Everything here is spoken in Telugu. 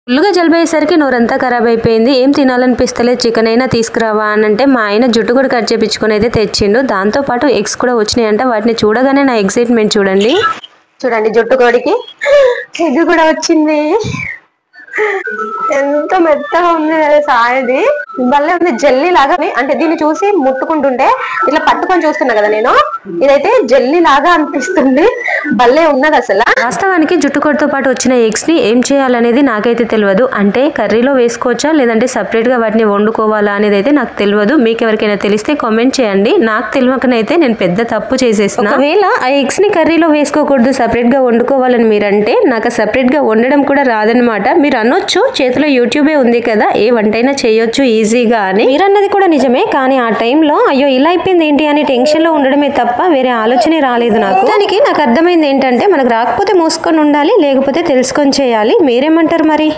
ఫుల్గా జలుబయ్యేసరికి నోరంతా ఖరాబ్ అయిపోయింది. ఏం తినాలనిపిస్తలేదు, చికెన్ అయినా తీసుకురావా అని అంటే మా ఆయన జుట్టు కూడా కట్ చేయించుకొని అయితే తెచ్చిండు. దాంతోపాటు ఎగ్స్ కూడా వచ్చినాయంట. వాటిని చూడగానే నా ఎక్సైట్మెంట్ చూడండి. జుట్టు కోడికి ఎగ్ కూడా వచ్చింది. ఎంత మెత్తగా ఉంది సాయది, భలే ఉంది. జెల్లీ లాగా అంటే దీన్ని చూసి ముట్టుకుంటుంటే ఇట్లా పట్టుకొని చూస్తున్నా కదా నేను, ఇదైతే జెల్లీ లాగా అనిపిస్తుంది. భలే ఉన్నది అసలు. వాస్తవానికి జుట్టుకొడితో పాటు వచ్చిన ఎగ్స్ ని ఏం చేయాలనేది నాకైతే తెలియదు. అంటే కర్రీలో వేసుకోవచ్చా లేదంటే సపరేట్ గా వాటిని వండుకోవాలా అనేది అయితే నాకు తెలియదు. మీకు ఎవరికైనా తెలిస్తే కామెంట్ చేయండి. నాకు తెలియకనైతే నేను పెద్ద తప్పు చేసేసిన. ఒకవేళ ఆ ఎగ్స్ ని కర్రీలో వేసుకోకూడదు, సపరేట్ గా వండుకోవాలని మీరంటే నాకు సపరేట్ గా వండడం కూడా రాదనమాట. మీరు అనొచ్చు చేతిలో యూట్యూబే ఉంది కదా, ఏ వంటైనా చేయొచ్చు ఈజీగా అని. మీరన్నది కూడా నిజమే, కానీ ఆ టైంలో అయ్యో ఇలా అయిపోయింది ఏంటి అని టెన్షన్ లో ఉండడమే తప్ప వేరే ఆలోచనే రాలేదు నాకు. దానికి నాకు అర్థమైంది ఏంటంటే మనకు రాకపోతే మూసుకొని ఉండాలి, లేకపోతే తెలుసుకొని చేయాలి. మీరేమంటారు మరి?